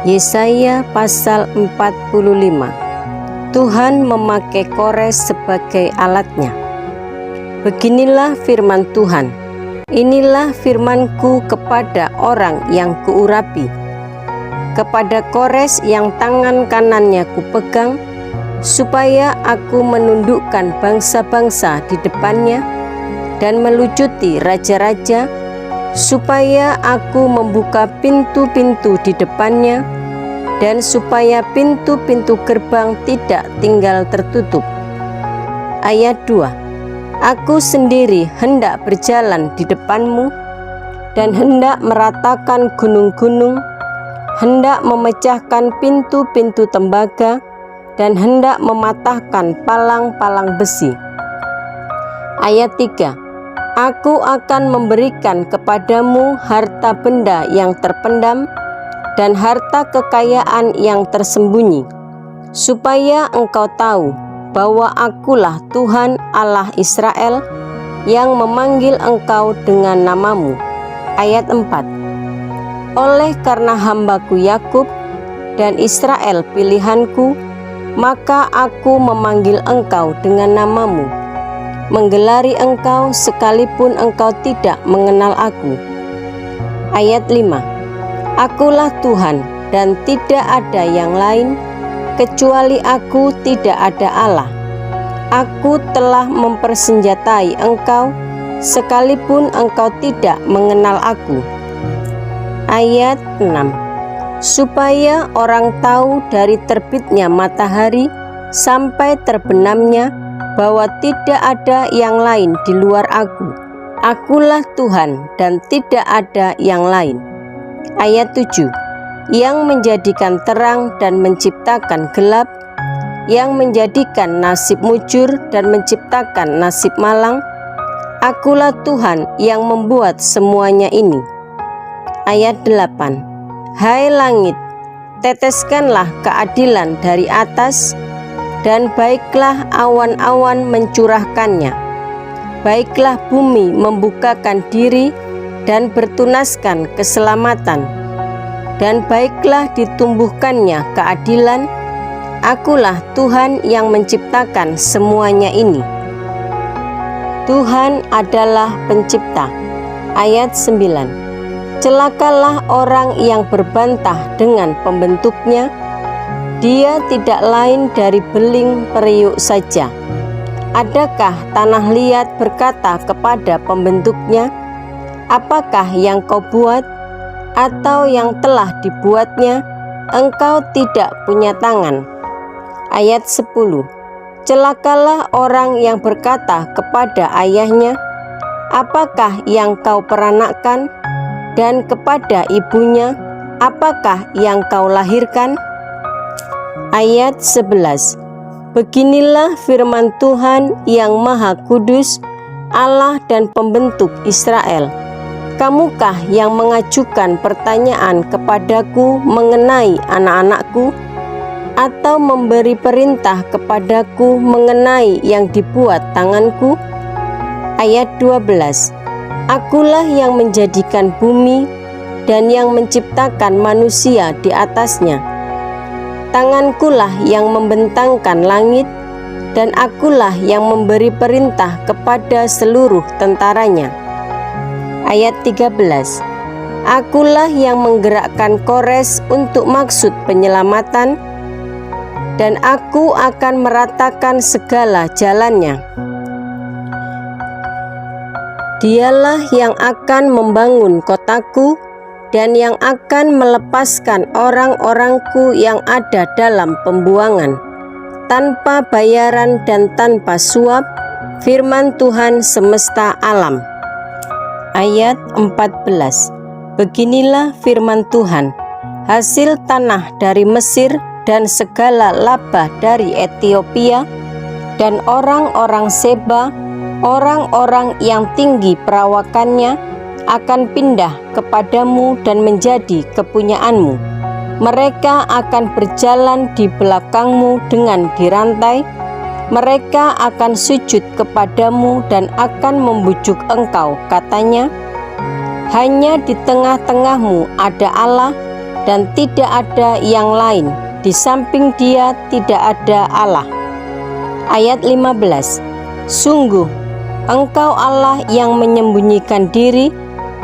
Yesaya pasal 45. Tuhan memakai Kores sebagai alatnya. Beginilah firman Tuhan, inilah firmanku kepada orang yang kuurapi, kepada Kores yang tangan kanannya kupegang, supaya aku menundukkan bangsa-bangsa di depannya dan melucuti raja-raja, supaya aku membuka pintu-pintu di depannya, dan supaya pintu-pintu gerbang tidak tinggal tertutup. Ayat 2. Aku sendiri hendak berjalan di depanmu, dan hendak meratakan gunung-gunung, hendak memecahkan pintu-pintu tembaga, dan hendak mematahkan palang-palang besi. Ayat 3. Aku akan memberikan kepadamu harta benda yang terpendam dan harta kekayaan yang tersembunyi, supaya engkau tahu bahwa akulah Tuhan Allah Israel yang memanggil engkau dengan namamu. Ayat 4. Oleh karena hambaku Yakub dan Israel pilihanku, maka aku memanggil engkau dengan namamu, menggelari engkau sekalipun engkau tidak mengenal aku. Ayat 5. Akulah Tuhan dan tidak ada yang lain, kecuali aku tidak ada Allah. Aku telah mempersenjatai engkau sekalipun engkau tidak mengenal aku. Ayat 6. Supaya orang tahu dari terbitnya matahari sampai terbenamnya bahwa tidak ada yang lain di luar aku. Akulah Tuhan dan tidak ada yang lain. Ayat 7. Yang menjadikan terang dan menciptakan gelap, yang menjadikan nasib mujur dan menciptakan nasib malang. Akulah Tuhan yang membuat semuanya ini. Ayat 8. Hai langit, teteskanlah keadilan dari atas, dan baiklah awan-awan mencurahkannya. Baiklah bumi membukakan diri dan bertunaskan keselamatan, dan baiklah ditumbuhkannya keadilan. Akulah Tuhan yang menciptakan semuanya ini. Tuhan adalah pencipta. Ayat 9. Celakalah orang yang berbantah dengan pembentuknya, dia tidak lain dari beling periuk saja. Adakah tanah liat berkata kepada pembentuknya, apakah yang kau buat? Atau yang telah dibuatnya, engkau tidak punya tangan. Ayat 10. Celakalah orang yang berkata kepada ayahnya, apakah yang kau peranakkan? Dan kepada ibunya, apakah yang kau lahirkan? Ayat 11. Beginilah firman Tuhan yang Maha Kudus, Allah dan pembentuk Israel. Kamukah yang mengajukan pertanyaan kepadaku mengenai anak-anakku, atau memberi perintah kepadaku mengenai yang dibuat tanganku? Ayat 12. Akulah yang menjadikan bumi dan yang menciptakan manusia di atasnya. Tangankulah yang membentangkan langit, dan akulah yang memberi perintah kepada seluruh tentaranya. Ayat 13. Akulah yang menggerakkan Kores untuk maksud penyelamatan, dan aku akan meratakan segala jalannya. Dialah yang akan membangun kotaku dan yang akan melepaskan orang-orangku yang ada dalam pembuangan, tanpa bayaran dan tanpa suap, firman Tuhan semesta alam. Ayat 14. Beginilah firman Tuhan, hasil tanah dari Mesir dan segala laba dari Etiopia, dan orang-orang Seba, orang-orang yang tinggi perawakannya, akan pindah kepadamu dan menjadi kepunyaanmu. Mereka akan berjalan di belakangmu dengan dirantai. Mereka akan sujud kepadamu dan akan membujuk engkau, katanya, hanya di tengah-tengahmu ada Allah, dan tidak ada yang lain. Di samping Dia tidak ada Allah. Ayat 15. Sungguh, Engkau Allah yang menyembunyikan diri,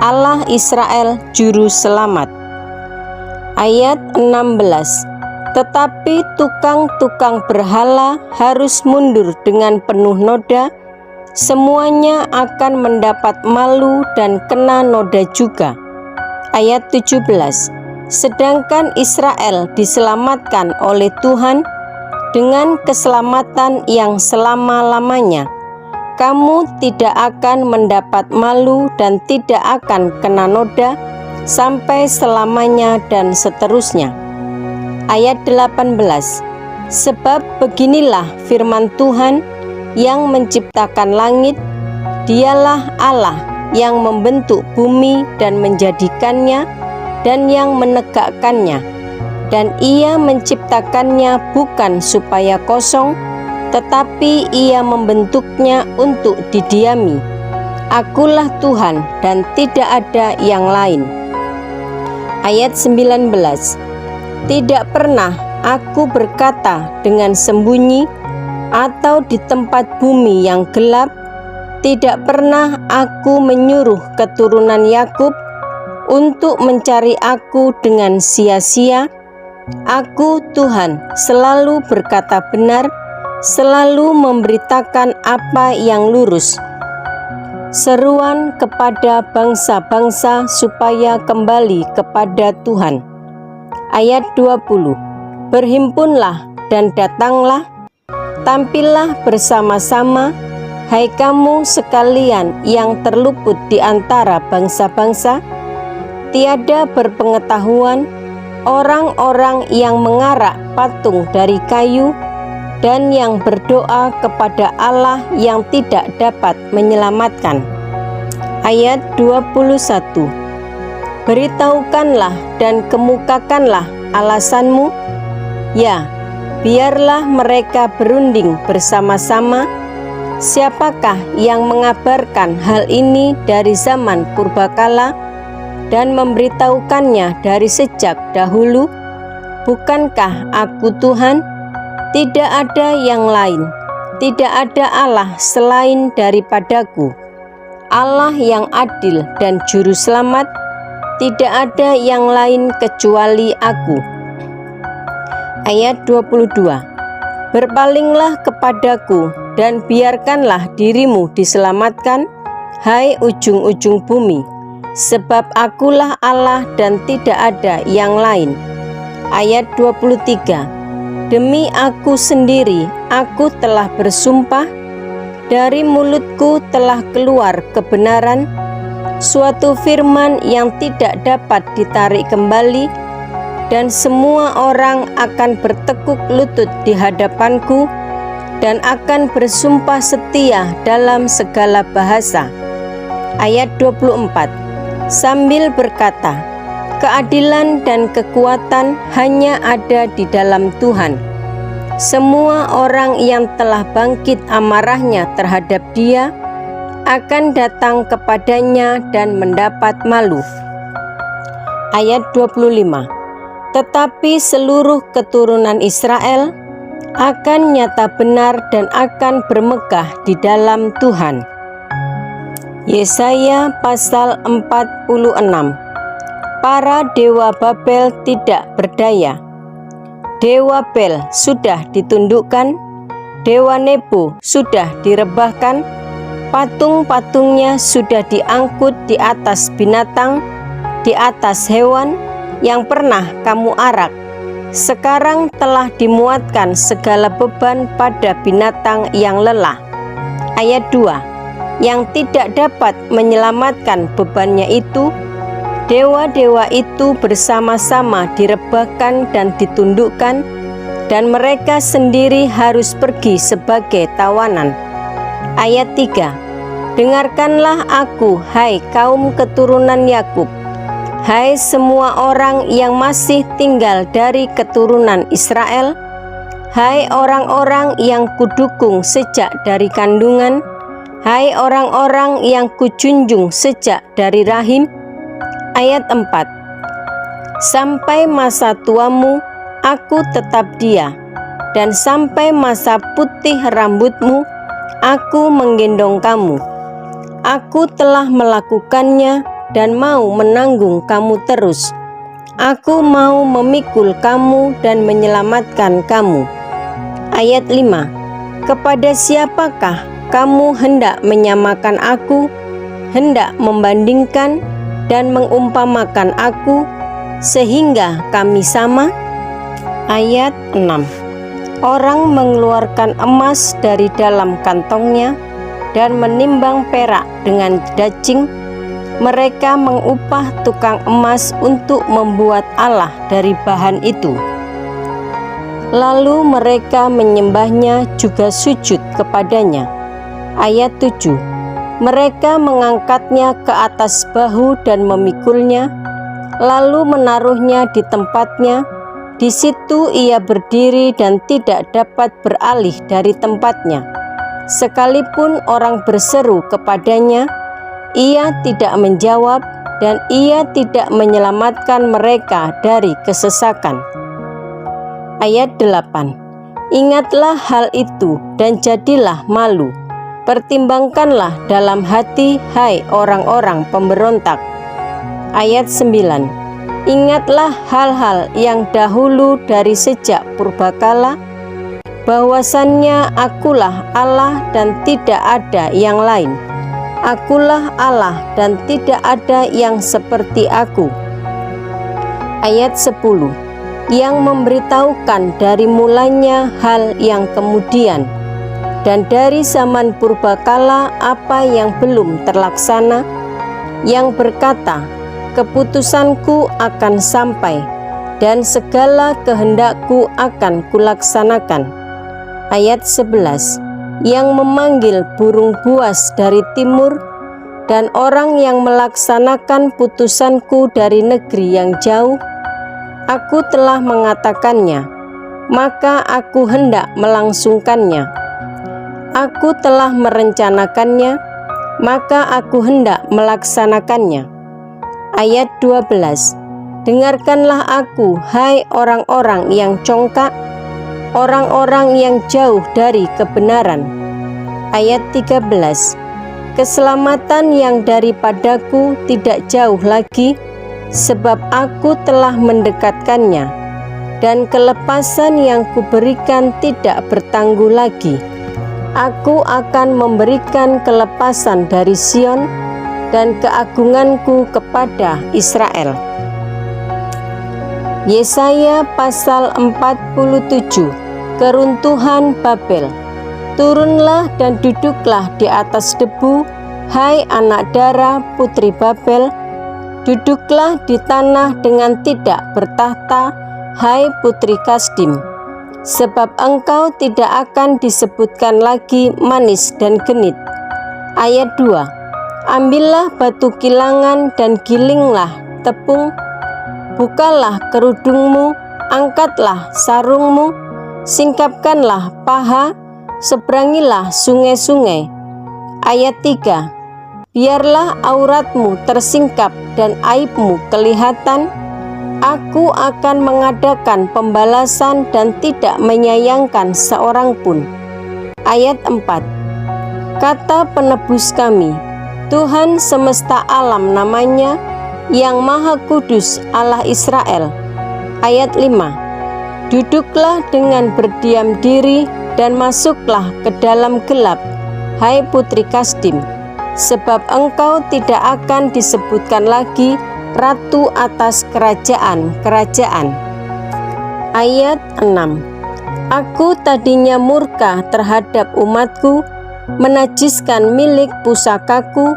Allah Israel Juru Selamat. Ayat 16. Tetapi tukang-tukang berhala harus mundur dengan penuh noda, semuanya akan mendapat malu dan kena noda juga. Ayat 17. Sedangkan Israel diselamatkan oleh Tuhan dengan keselamatan yang selama-lamanya. Kamu tidak akan mendapat malu dan tidak akan kena noda sampai selamanya dan seterusnya. Ayat 18. Sebab beginilah firman Tuhan yang menciptakan langit, Dialah Allah yang membentuk bumi dan menjadikannya dan yang menegakkannya. Dan Ia menciptakannya bukan supaya kosong, tetapi Ia membentuknya untuk didiami. Akulah Tuhan dan tidak ada yang lain. Ayat 19. Tidak pernah aku berkata dengan sembunyi atau di tempat bumi yang gelap. Tidak pernah aku menyuruh keturunan Yakub untuk mencari aku dengan sia-sia. Aku Tuhan selalu berkata benar, selalu memberitakan apa yang lurus. Seruan kepada bangsa-bangsa supaya kembali kepada Tuhan. Ayat 20. Berhimpunlah dan datanglah, tampillah bersama-sama, hai kamu sekalian yang terluput di antara bangsa-bangsa, tiada berpengetahuan, orang-orang yang mengarak patung dari kayu, dan yang berdoa kepada Allah yang tidak dapat menyelamatkan. Ayat 21. Beritahukanlah dan kemukakanlah alasanmu, ya, biarlah mereka berunding bersama-sama. Siapakah yang mengabarkan hal ini dari zaman purbakala dan memberitahukannya dari sejak dahulu? Bukankah aku Tuhan? Tidak ada yang lain, tidak ada Allah selain daripadaku. Allah yang adil dan juru selamat, tidak ada yang lain kecuali aku. Ayat 22. Berpalinglah kepadaku dan biarkanlah dirimu diselamatkan, hai ujung-ujung bumi, sebab akulah Allah dan tidak ada yang lain. Ayat 23. Demi aku sendiri, aku telah bersumpah, dari mulutku telah keluar kebenaran, suatu firman yang tidak dapat ditarik kembali, dan semua orang akan bertekuk lutut di hadapanku dan akan bersumpah setia dalam segala bahasa. Ayat 24. Sambil berkata, keadilan dan kekuatan hanya ada di dalam Tuhan. Semua orang yang telah bangkit amarahnya terhadap Dia akan datang kepadanya dan mendapat malu. Ayat 25. Tetapi seluruh keturunan Israel akan nyata benar dan akan bermegah di dalam Tuhan. Yesaya pasal 46. Para dewa Babel tidak berdaya. Dewa Bel sudah ditundukkan, dewa Nebo sudah direbahkan, patung-patungnya sudah diangkut di atas binatang, di atas hewan yang pernah kamu arak. Sekarang telah dimuatkan segala beban pada binatang yang lelah. Ayat 2. Yang tidak dapat menyelamatkan bebannya itu, dewa-dewa itu bersama-sama direbahkan dan ditundukkan, dan mereka sendiri harus pergi sebagai tawanan. Ayat 3. Dengarkanlah aku, hai kaum keturunan Yakub, hai semua orang yang masih tinggal dari keturunan Israel, hai orang-orang yang kudukung sejak dari kandungan, hai orang-orang yang kujunjung sejak dari rahim. Ayat 4. Sampai masa tuamu, aku tetap dia, dan sampai masa putih rambutmu, aku menggendong kamu. Aku telah melakukannya dan mau menanggung kamu terus. Aku mau memikul kamu dan menyelamatkan kamu. Ayat 5. Kepada siapakah kamu hendak menyamakan aku, hendak membandingkan dan mengumpamakan aku, sehingga kami sama? Ayat 6. Orang mengeluarkan emas dari dalam kantongnya dan menimbang perak dengan dacing. Mereka mengupah tukang emas untuk membuat Allah dari bahan itu. Lalu mereka menyembahnya juga sujud kepadanya. Ayat 7. Mereka mengangkatnya ke atas bahu dan memikulnya, lalu menaruhnya di tempatnya. Di situ ia berdiri dan tidak dapat beralih dari tempatnya. Sekalipun orang berseru kepadanya, ia tidak menjawab, dan ia tidak menyelamatkan mereka dari kesesakan. Ayat 8. Ingatlah hal itu dan jadilah malu. Pertimbangkanlah dalam hati, hai orang-orang pemberontak. Ayat 9. Ingatlah hal-hal yang dahulu dari sejak purbakala, bahwasannya akulah Allah dan tidak ada yang lain. Akulah Allah dan tidak ada yang seperti aku. Ayat 10. Yang memberitahukan dari mulanya hal yang kemudian, dan dari zaman purbakala apa yang belum terlaksana, yang berkata, keputusanku akan sampai, dan segala kehendakku akan kulaksanakan. Ayat 11. Yang memanggil burung buas dari timur, dan orang yang melaksanakan putusanku dari negeri yang jauh. Aku telah mengatakannya, maka aku hendak melangsungkannya. Aku telah merencanakannya, maka aku hendak melaksanakannya. Ayat 12. Dengarkanlah aku, hai orang-orang yang congkak, orang-orang yang jauh dari kebenaran. Ayat 13. Keselamatan yang daripadaku tidak jauh lagi, sebab aku telah mendekatkannya, dan kelepasan yang kuberikan tidak bertangguh lagi. Aku akan memberikan kelepasan dari Sion, dan keagunganku kepada Israel. Yesaya pasal 47. Keruntuhan Babel. Turunlah dan duduklah di atas debu, hai anak dara putri Babel. Duduklah di tanah dengan tidak bertahta, hai putri Kasdim. Sebab engkau tidak akan disebutkan lagi manis dan genit. Ayat 2. Ambillah batu kilangan dan gilinglah tepung, bukalah kerudungmu, angkatlah sarungmu, singkapkanlah paha, seberangilah sungai-sungai. Ayat 3. Biarlah auratmu tersingkap dan aibmu kelihatan. Aku akan mengadakan pembalasan dan tidak menyayangkan seorang pun. Ayat 4. Kata penebus kami, Tuhan semesta alam namanya, yang maha kudus Allah Israel. Ayat 5. Duduklah dengan berdiam diri dan masuklah ke dalam gelap, hai putri Kasdim, sebab engkau tidak akan disebutkan lagi ratu atas kerajaan-kerajaan. Ayat 6. Aku tadinya murka terhadap umatku, menajiskan milik pusakaku,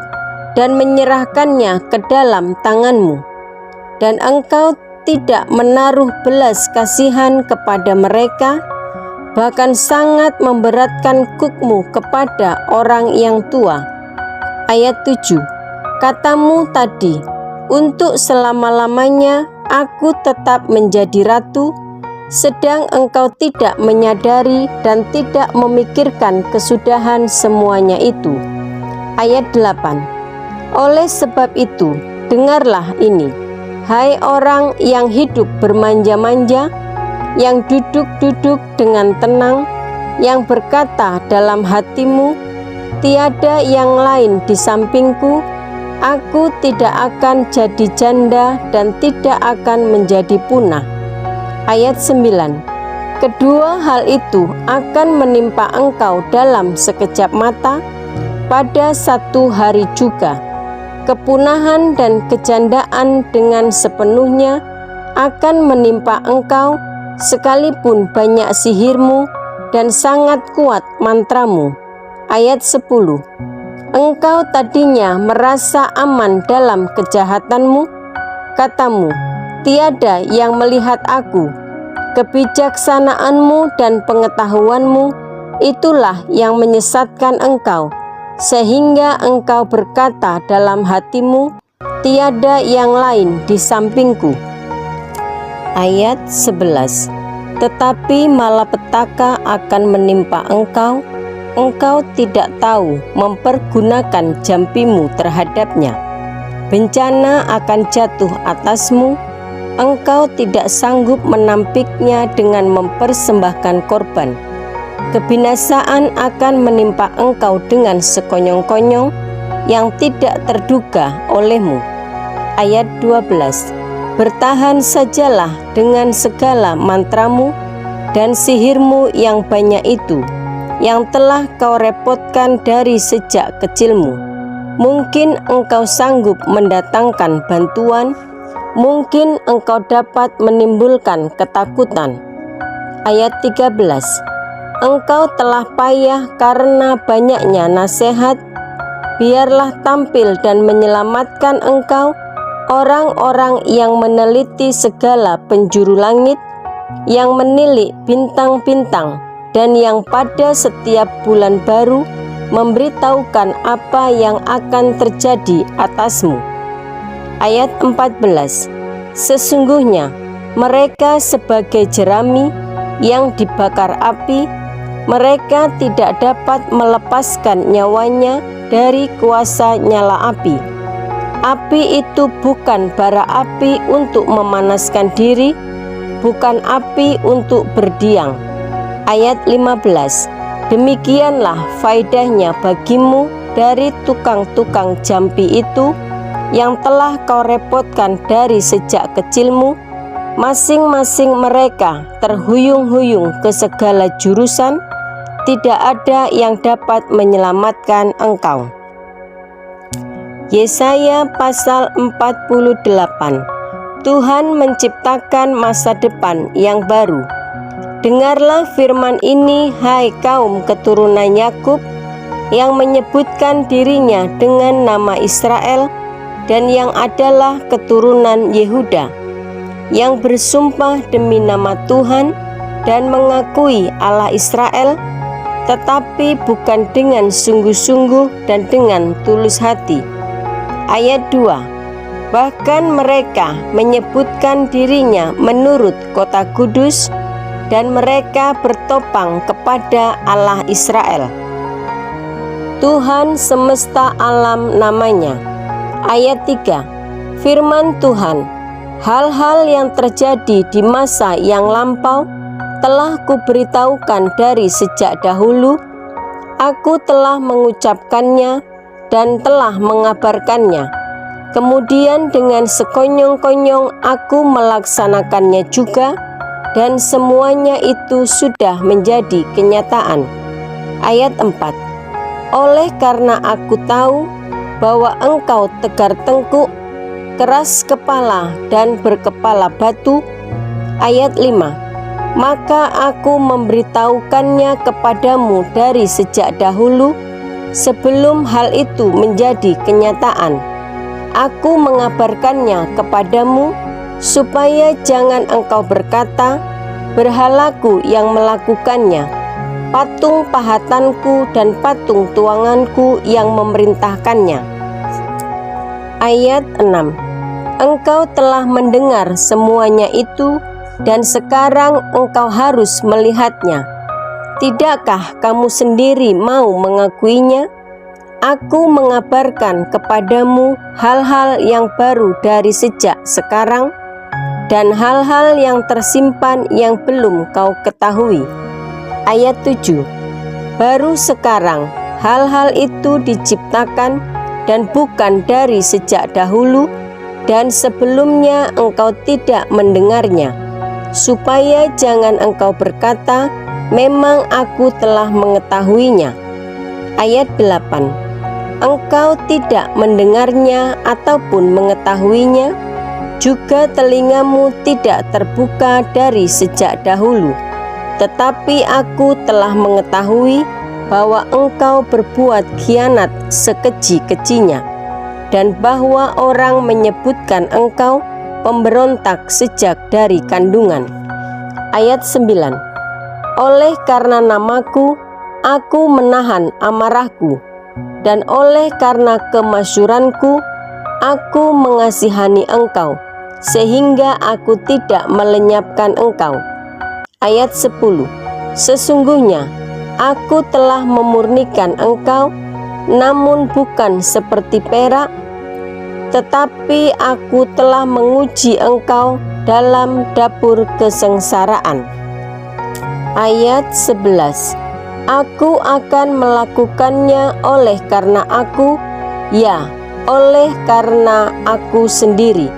dan menyerahkannya ke dalam tanganmu. Dan engkau tidak menaruh belas kasihan kepada mereka, bahkan sangat memberatkan kukmu kepada orang yang tua. Ayat 7. Katamu tadi, untuk selama-lamanya aku tetap menjadi ratu, sedang engkau tidak menyadari dan tidak memikirkan kesudahan semuanya itu. Ayat 8. Oleh sebab itu, dengarlah ini, Hai orang yang hidup bermanja-manja, yang duduk-duduk dengan tenang, yang berkata dalam hatimu, tiada yang lain di sampingku, aku tidak akan jadi janda dan tidak akan menjadi punah. Ayat 9. Kedua hal itu akan menimpa engkau dalam sekejap mata, pada satu hari juga. Kepunahan dan kejandaan dengan sepenuhnya akan menimpa engkau, sekalipun banyak sihirmu dan sangat kuat mantramu. Ayat 10. Engkau tadinya merasa aman dalam kejahatanmu, katamu, tiada yang melihat aku. Kebijaksanaanmu dan pengetahuanmu itulah yang menyesatkan engkau, sehingga engkau berkata dalam hatimu, tiada yang lain di sampingku. Ayat 11. Tetapi malapetaka akan menimpa engkau, engkau tidak tahu mempergunakan jampimu terhadapnya. Bencana akan jatuh atasmu, engkau tidak sanggup menampiknya dengan mempersembahkan korban. Kebinasaan akan menimpa engkau dengan sekonyong-konyong yang tidak terduga olehmu. Ayat 12. Bertahan sajalah dengan segala mantramu dan sihirmu yang banyak itu, yang telah kau repotkan dari sejak kecilmu. Mungkin engkau sanggup mendatangkan bantuan, mungkin engkau dapat menimbulkan ketakutan. Ayat 13. Engkau telah payah karena banyaknya nasihat, biarlah tampil dan menyelamatkan engkau orang-orang yang meneliti segala penjuru langit, yang menilik bintang-bintang, dan yang pada setiap bulan baru memberitahukan apa yang akan terjadi atasmu. Ayat 14. Sesungguhnya mereka sebagai jerami yang dibakar api, mereka tidak dapat melepaskan nyawanya dari kuasa nyala api. Api itu bukan bara api untuk memanaskan diri, bukan api untuk berdiam. Ayat 15. Demikianlah faedahnya bagimu dari tukang-tukang jampi itu, yang telah kau repotkan dari sejak kecilmu. Masing-masing mereka terhuyung-huyung ke segala jurusan, tidak ada yang dapat menyelamatkan engkau. Yesaya pasal 48. Tuhan menciptakan masa depan yang baru. Dengarlah firman ini, hai kaum keturunan Yakub, yang menyebutkan dirinya dengan nama Israel dan yang adalah keturunan Yehuda, yang bersumpah demi nama Tuhan dan mengakui Allah Israel, tetapi bukan dengan sungguh-sungguh dan dengan tulus hati. Ayat 2. Bahkan mereka menyebutkan dirinya menurut kota kudus, dan mereka bertopang kepada Allah Israel. Tuhan semesta alam namanya. Ayat 3. Firman Tuhan, hal-hal yang terjadi di masa yang lampau telah kuberitahukan dari sejak dahulu. Aku telah mengucapkannya dan telah mengabarkannya. Kemudian dengan sekonyong-konyong aku melaksanakannya juga, dan semuanya itu sudah menjadi kenyataan. Ayat 4. Oleh karena aku tahu bahwa engkau tegar tengkuk, keras kepala dan berkepala batu. Ayat 5. Maka aku memberitahukannya kepadamu dari sejak dahulu, sebelum hal itu menjadi kenyataan. Aku mengabarkannya kepadamu, supaya jangan engkau berkata, berhalaku yang melakukannya, patung pahatanku dan patung tuanganku yang memerintahkannya. Ayat 6. Engkau telah mendengar semuanya itu, dan sekarang engkau harus melihatnya. Tidakkah kamu sendiri mau mengakuinya? Aku mengabarkan kepadamu hal-hal yang baru dari sejak sekarang dan hal-hal yang tersimpan yang belum kau ketahui. Ayat 7. Baru sekarang hal-hal itu diciptakan dan bukan dari sejak dahulu, dan sebelumnya engkau tidak mendengarnya, supaya jangan engkau berkata, memang aku telah mengetahuinya. Ayat 8. Engkau tidak mendengarnya ataupun mengetahuinya, juga telingamu tidak terbuka dari sejak dahulu. Tetapi aku telah mengetahui bahwa engkau berbuat khianat sekeji-kejinya, dan bahwa orang menyebutkan engkau pemberontak sejak dari kandungan. Ayat 9. Oleh karena namaku, aku menahan amarahku, dan oleh karena kemasyuranku, aku mengasihani engkau, sehingga aku tidak melenyapkan engkau. Ayat 10. Sesungguhnya aku telah memurnikan engkau, namun bukan seperti perak, tetapi aku telah menguji engkau dalam dapur kesengsaraan. Ayat 11. Aku akan melakukannya oleh karena aku, ya, oleh karena aku sendiri.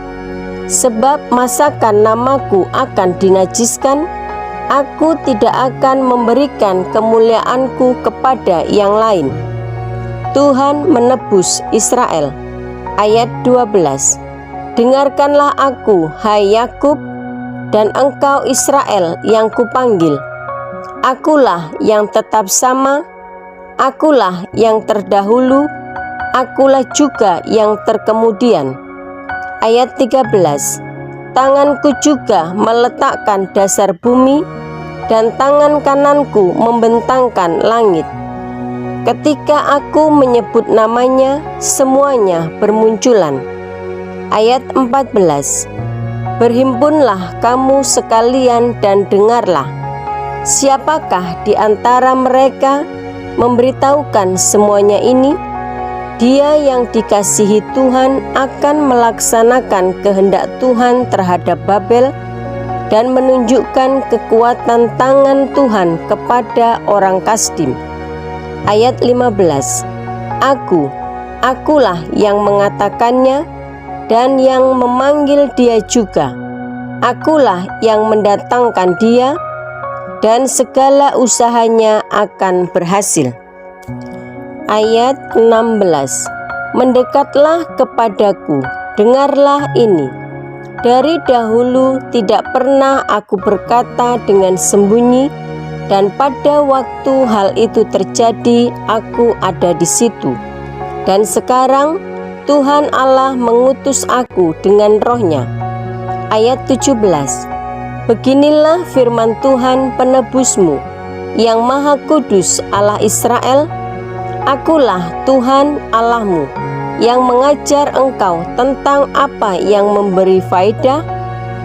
Sebab masakan namaku akan dinajiskan, aku tidak akan memberikan kemuliaanku kepada yang lain. Tuhan menebus Israel. Ayat 12. Dengarkanlah aku, hai Yakub, dan engkau Israel yang kupanggil. Akulah yang tetap sama, akulah yang terdahulu, akulah juga yang terkemudian. Ayat 13. Tanganku juga meletakkan dasar bumi, dan tangan kananku membentangkan langit. Ketika aku menyebut namanya, semuanya bermunculan. Ayat 14. Berhimpunlah kamu sekalian dan dengarlah. Siapakah di antara mereka memberitahukan semuanya ini? Dia yang dikasihi Tuhan akan melaksanakan kehendak Tuhan terhadap Babel dan menunjukkan kekuatan tangan Tuhan kepada orang Kasdim. Ayat 15. Akulah yang mengatakannya dan yang memanggil dia juga. Akulah yang mendatangkan dia, dan segala usahanya akan berhasil. Ayat 16. Mendekatlah kepadaku, dengarlah ini. Dari dahulu tidak pernah aku berkata dengan sembunyi, dan pada waktu hal itu terjadi, aku ada di situ. Dan sekarang Tuhan Allah mengutus aku dengan roh-Nya. Ayat 17. Beginilah firman Tuhan penebusmu, yang Maha Kudus Allah Israel. Akulah Tuhan Allahmu, yang mengajar engkau tentang apa yang memberi faedah,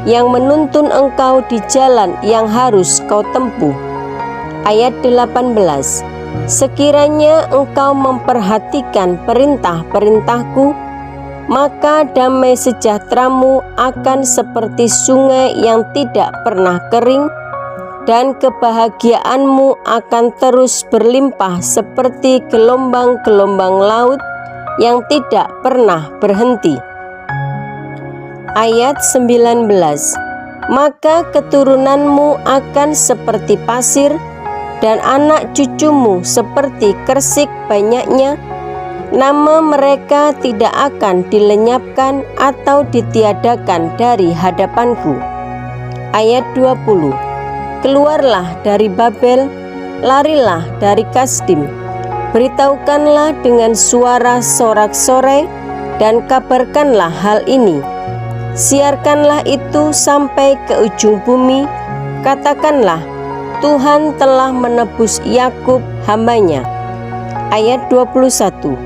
yang menuntun engkau di jalan yang harus kau tempuh. Ayat 18. Sekiranya engkau memperhatikan perintah-perintahku, maka damai sejahteramu akan seperti sungai yang tidak pernah kering, dan kebahagiaanmu akan terus berlimpah seperti gelombang-gelombang laut yang tidak pernah berhenti. Ayat 19. Maka keturunanmu akan seperti pasir, dan anak cucumu seperti kersik banyaknya. Nama mereka tidak akan dilenyapkan atau ditiadakan dari hadapanku. Ayat 20. Keluarlah dari Babel, larilah dari Kasdim. Beritahukanlah dengan suara sorak-sorai, dan kabarkanlah hal ini. Siarkanlah itu sampai ke ujung bumi. Katakanlah, Tuhan telah menebus Yakub hamba-Nya. Ayat 21.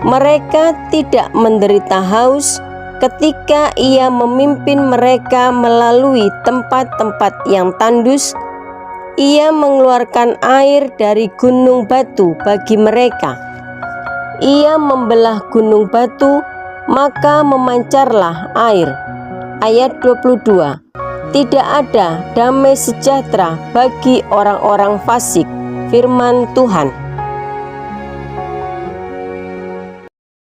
Mereka tidak menderita haus ketika Ia memimpin mereka melalui tempat-tempat yang tandus. Ia mengeluarkan air dari gunung batu bagi mereka. Ia membelah gunung batu, maka memancarlah air. Ayat 22. Tidak ada damai sejahtera bagi orang-orang fasik. Firman Tuhan.